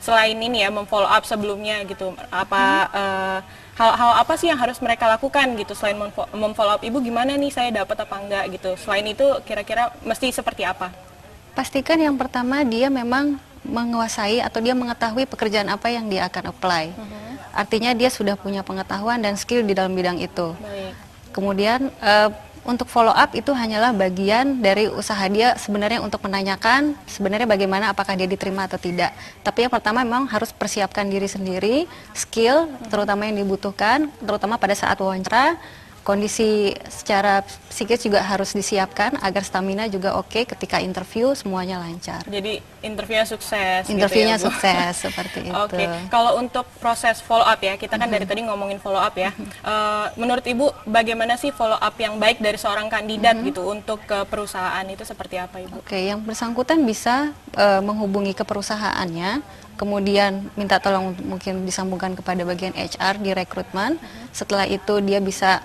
selain ini ya memfollow up sebelumnya gitu, hal-hal apa sih yang harus mereka lakukan gitu selain memfollow up Ibu, gimana nih saya dapat apa enggak gitu. Selain itu kira-kira mesti seperti apa? Pastikan yang pertama dia memang menguasai atau dia mengetahui pekerjaan apa yang dia akan apply. Artinya dia sudah punya pengetahuan dan skill di dalam bidang itu. Baik. Kemudian untuk follow up itu hanyalah bagian dari usaha dia sebenarnya untuk menanyakan sebenarnya bagaimana apakah dia diterima atau tidak. Tapi yang pertama memang harus persiapkan diri sendiri, skill terutama yang dibutuhkan, terutama pada saat wawancara. Kondisi secara psikis juga harus disiapkan agar stamina juga oke ketika interview semuanya lancar. Jadi interviewnya sukses. Interviewnya gitu ya, Bu? sukses seperti itu. Oke, kalau untuk proses follow up ya, kita kan dari tadi ngomongin follow up ya. Menurut Ibu, bagaimana sih follow up yang baik dari seorang kandidat gitu untuk ke perusahaan itu seperti apa, Ibu? Oke, yang bersangkutan bisa menghubungi ke perusahaannya, kemudian minta tolong mungkin disambungkan kepada bagian HR di rekrutmen. Setelah itu dia bisa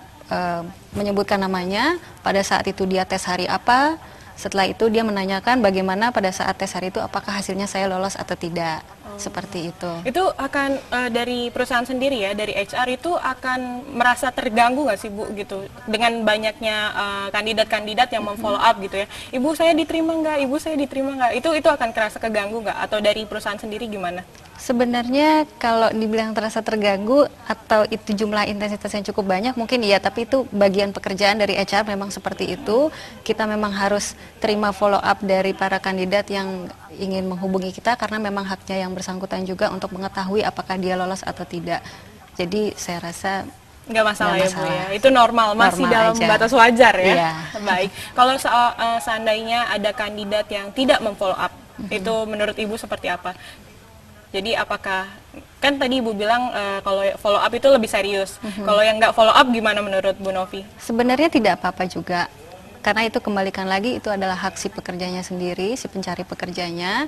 menyebutkan namanya, pada saat itu dia tes hari apa, setelah itu dia menanyakan bagaimana pada saat tes hari itu apakah hasilnya saya lolos atau tidak. Seperti itu. Itu akan dari perusahaan sendiri ya, dari HR itu akan merasa terganggu nggak sih Bu gitu dengan banyaknya kandidat-kandidat yang memfollow up gitu ya. Ibu saya diterima nggak? Ibu saya diterima nggak? Itu akan kerasa keganggu nggak? Atau dari perusahaan sendiri gimana? Sebenarnya kalau dibilang terasa terganggu atau itu jumlah intensitas yang cukup banyak mungkin iya, tapi itu bagian pekerjaan dari HR memang seperti itu. Kita memang harus terima follow up dari para kandidat yang ingin menghubungi kita karena memang haknya yang bersangkutan juga untuk mengetahui apakah dia lolos atau tidak. Jadi saya rasa nggak masalah nggak ya Bu masalah. ya, itu normal, masih Normal dalam aja. batas wajar ya. Iya. Baik, kalau seandainya ada kandidat yang tidak memfollow up, itu menurut Ibu seperti apa? Jadi apakah, kan tadi Ibu bilang kalau follow up itu lebih serius, kalau yang nggak follow up gimana menurut Bu Novi? Sebenarnya tidak apa-apa juga, karena itu kembalikan lagi itu adalah hak si pekerjanya sendiri, si pencari pekerjanya.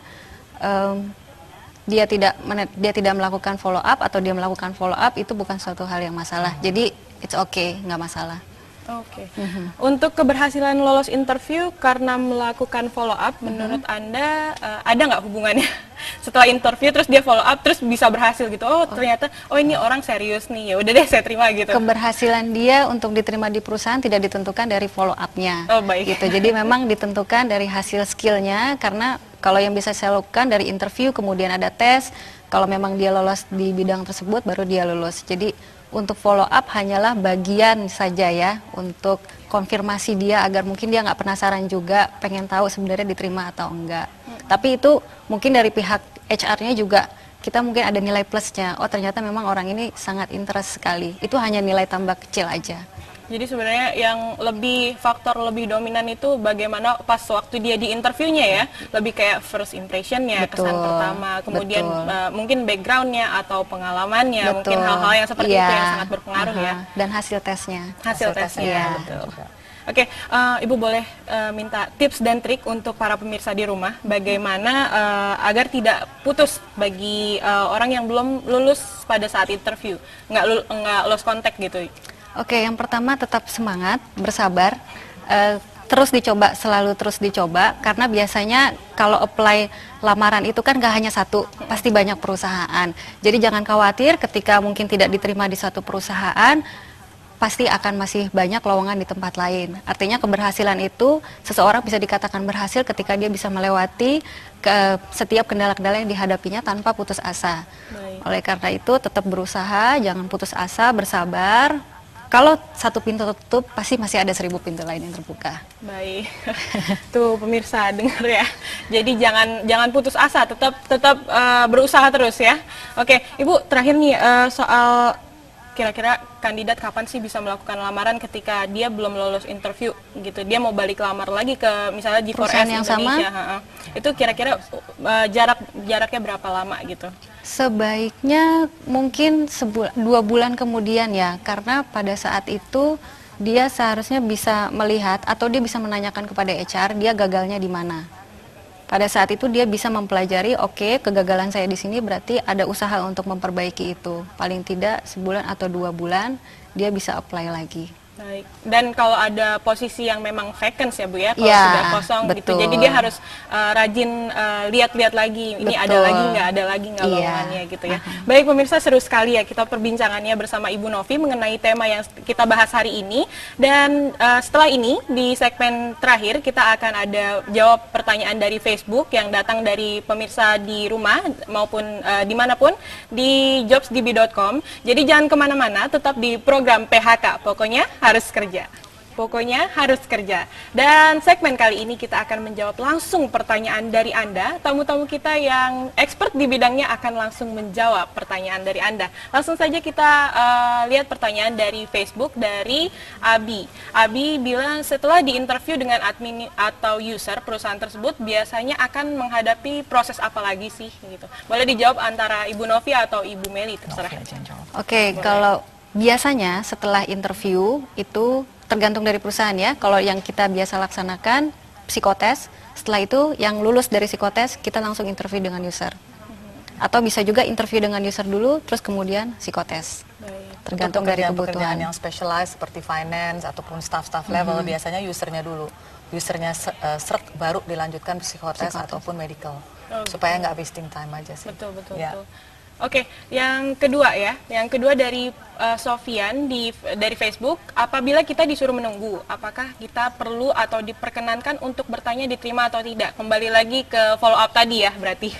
Dia tidak melakukan follow up atau dia melakukan follow up itu bukan suatu hal yang masalah. Jadi it's okay, nggak masalah. Oke. Untuk keberhasilan lolos interview karena melakukan follow up, menurut Anda ada nggak hubungannya? Setelah interview terus dia follow up terus bisa berhasil gitu. Oh, ternyata ini orang serius nih. Ya udah deh saya terima gitu. Keberhasilan dia untuk diterima di perusahaan tidak ditentukan dari follow up-nya. Oh, baik. Gitu. Jadi memang ditentukan dari hasil skillnya, karena kalau yang bisa saya lakukan dari interview kemudian ada tes. Kalau memang dia lolos di bidang tersebut baru dia lulus. Jadi untuk follow up hanyalah bagian saja ya, untuk konfirmasi dia agar mungkin dia nggak penasaran juga, pengen tahu sebenarnya diterima atau enggak. Tapi itu mungkin dari pihak HR-nya juga kita mungkin ada nilai plusnya. Oh ternyata memang orang ini sangat interest sekali. Itu hanya nilai tambah kecil aja. Jadi sebenarnya yang faktor lebih dominan itu bagaimana pas waktu dia di interviewnya ya, lebih kayak first impressionnya, kesan pertama, kemudian mungkin backgroundnya atau pengalamannya, mungkin hal-hal yang seperti itu yang sangat berpengaruh ya. Dan hasil tesnya. Hasil tesnya, betul. Oke, Ibu boleh minta tips dan trik untuk para pemirsa di rumah, bagaimana agar tidak putus bagi orang yang belum lulus pada saat interview, nggak lost contact gitu. Oke, yang pertama tetap semangat, bersabar, terus dicoba, selalu terus dicoba, karena biasanya kalau apply lamaran itu kan gak hanya satu, pasti banyak perusahaan. Jadi jangan khawatir ketika mungkin tidak diterima di satu perusahaan, pasti akan masih banyak lowongan di tempat lain. Artinya keberhasilan itu, seseorang bisa dikatakan berhasil ketika dia bisa melewati setiap kendala-kendala yang dihadapinya tanpa putus asa. Oleh karena itu tetap berusaha, jangan putus asa, bersabar. Kalau satu pintu tutup, pasti masih ada 1000 pintu lain yang terbuka. Baik, tuh pemirsa dengar ya. Jadi jangan putus asa, tetap berusaha terus ya. Oke, Ibu terakhir nih soal kira-kira kandidat kapan sih bisa melakukan lamaran ketika dia belum lolos interview gitu. Dia mau balik lamar lagi ke misalnya di perusahaan yang Indonesia. sama. Itu kira-kira jaraknya berapa lama gitu? Sebaiknya mungkin 2 bulan kemudian ya, karena pada saat itu dia seharusnya bisa melihat atau dia bisa menanyakan kepada HR dia gagalnya di mana. Pada saat itu dia bisa mempelajari, oke, kegagalan saya di sini berarti ada usaha untuk memperbaiki itu. Paling tidak sebulan atau 2 bulan dia bisa apply lagi. Baik. Dan kalau ada posisi yang memang vacant ya Bu ya, kalau Ya, sudah kosong gitu, betul. jadi dia harus rajin lihat-lihat lagi, ini ada Betul. lagi nggak, ada lagi nggak Iya. lowongannya gitu ya. Baik pemirsa, seru sekali ya kita perbincangannya bersama Ibu Novi mengenai tema yang kita bahas hari ini. Dan setelah ini di segmen terakhir kita akan ada jawab pertanyaan dari Facebook yang datang dari pemirsa di rumah maupun dimanapun di jobsdb.com. Jadi jangan kemana-mana, tetap di program PHK. Pokoknya harus kerja. Pokoknya harus kerja. Dan segmen kali ini kita akan menjawab langsung pertanyaan dari Anda. Tamu-tamu kita yang expert di bidangnya akan langsung menjawab pertanyaan dari Anda. Langsung saja kita lihat pertanyaan dari Facebook dari Abi. Abi bilang setelah diinterview dengan admin atau user perusahaan tersebut biasanya akan menghadapi proses apa lagi sih gitu. Boleh dijawab antara Ibu Novi atau Ibu Meli, terserah. Oke, kalau biasanya setelah interview itu tergantung dari perusahaan ya. Kalau yang kita biasa laksanakan psikotes, setelah itu yang lulus dari psikotes kita langsung interview dengan user. Atau bisa juga interview dengan user dulu, terus kemudian psikotes. Tergantung dari pekerjaan kebutuhan. yang specialized seperti finance ataupun staff level, biasanya usernya dulu. Usernya seret baru dilanjutkan psikotes ataupun medical. Supaya nggak wasting time aja sih. Betul, betul, Ya. betul. Oke, yang kedua ya, yang kedua dari Sofian dari Facebook, apabila kita disuruh menunggu, apakah kita perlu atau diperkenankan untuk bertanya diterima atau tidak? Kembali lagi ke follow up tadi ya, berarti.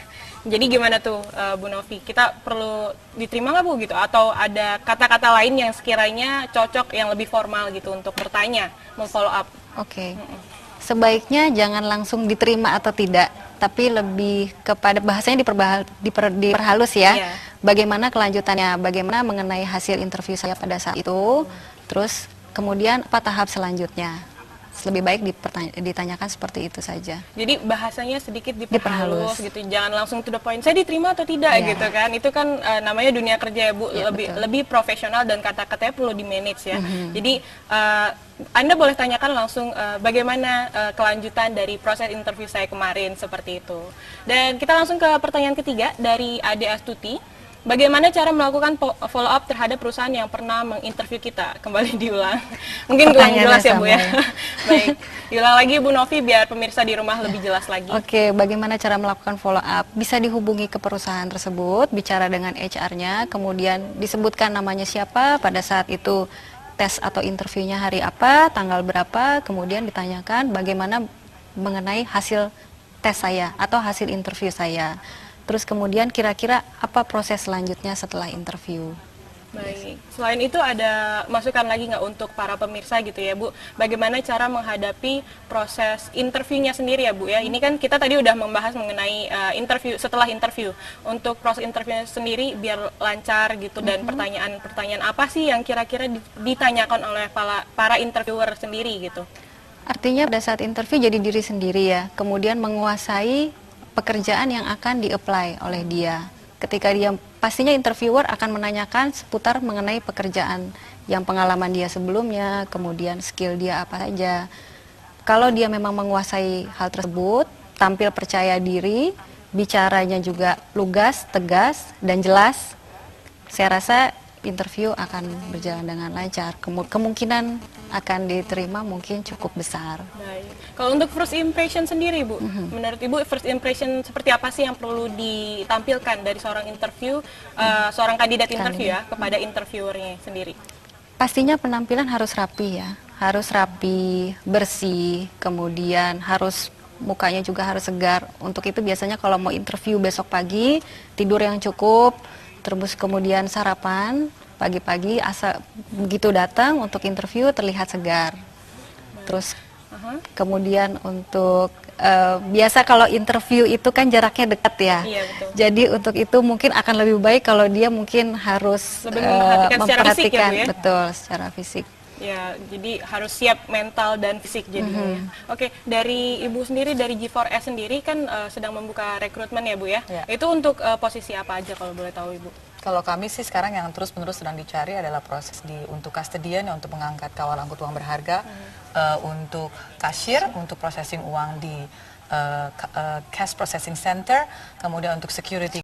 Jadi gimana tuh Bu Novi? Kita perlu diterima nggak Bu gitu? Atau ada kata-kata lain yang sekiranya cocok yang lebih formal gitu untuk bertanya, memfollow up? Oke. Sebaiknya jangan langsung diterima atau tidak, tapi lebih kepada bahasanya diperhalus ya. Iya. Bagaimana kelanjutannya, bagaimana mengenai hasil interview saya pada saat itu, terus kemudian apa tahap selanjutnya. Lebih baik ditanyakan seperti itu saja. Jadi bahasanya sedikit diperhalus Diperhalus. gitu, jangan langsung to the point. Saya diterima atau tidak Iya. gitu kan? Itu kan namanya dunia kerja ya Bu, Iya, lebih betul. lebih profesional dan kata-katanya perlu di manage ya. Jadi Anda boleh tanyakan langsung bagaimana kelanjutan dari proses interview saya kemarin seperti itu. Dan kita langsung ke pertanyaan ketiga dari Ade Astuti. Bagaimana cara melakukan follow up terhadap perusahaan yang pernah menginterview kita? Kembali diulang. Mungkin kurang Pertanyaannya jelas ya Bu ya. sama. Baik. Diulang lagi Bu Novi biar pemirsa di rumah lebih jelas lagi. Oke, bagaimana cara melakukan follow up? Bisa dihubungi ke perusahaan tersebut, bicara dengan HR-nya, kemudian disebutkan namanya siapa, pada saat itu tes atau interviewnya hari apa, tanggal berapa, kemudian ditanyakan bagaimana mengenai hasil tes saya atau hasil interview saya. Terus kemudian kira-kira apa proses selanjutnya setelah interview. Baik. Selain itu ada masukan lagi nggak untuk para pemirsa gitu ya Bu? Bagaimana cara menghadapi proses interviewnya sendiri ya Bu ya? Ini kan kita tadi udah membahas mengenai interview setelah interview. Untuk proses interviewnya sendiri biar lancar gitu dan pertanyaan-pertanyaan apa sih yang kira-kira ditanyakan oleh para interviewer sendiri gitu? Artinya pada saat interview jadi diri sendiri ya, kemudian menguasai pekerjaan yang akan di-apply oleh dia. Ketika dia, pastinya interviewer akan menanyakan seputar mengenai pekerjaan yang pengalaman dia sebelumnya, kemudian skill dia apa saja. Kalau dia memang menguasai hal tersebut, tampil percaya diri, bicaranya juga lugas, tegas, dan jelas, saya rasa interview akan berjalan dengan lancar. Kemungkinan akan diterima mungkin cukup besar. Baik. Kalau untuk first impression sendiri Bu, menurut Ibu first impression seperti apa sih yang perlu ditampilkan dari seorang interview, seorang kandidat interview ya kepada interviewernya sendiri? Pastinya penampilan harus rapi ya, harus rapi, bersih, kemudian harus mukanya juga harus segar. Untuk itu biasanya kalau mau interview besok pagi, tidur yang cukup, terus kemudian sarapan pagi-pagi, begitu datang untuk interview terlihat segar. Terus kemudian untuk biasa kalau interview itu kan jaraknya dekat ya. Iya, betul. Jadi untuk itu mungkin akan lebih baik kalau dia mungkin harus Lebih memperhatikan secara fisik ya, Bu, ya? betul secara fisik. Ya, jadi harus siap mental dan fisik jadinya. Oke, dari Ibu sendiri, dari G4S sendiri kan sedang membuka rekrutmen ya Bu ya? Ya. Itu untuk posisi apa aja kalau boleh tahu Ibu? Kalau kami sih sekarang yang terus-menerus sedang dicari adalah proses untuk custodian, ya, untuk mengangkat kawal angkut uang berharga, untuk kasir, untuk processing uang di cash processing center, kemudian untuk security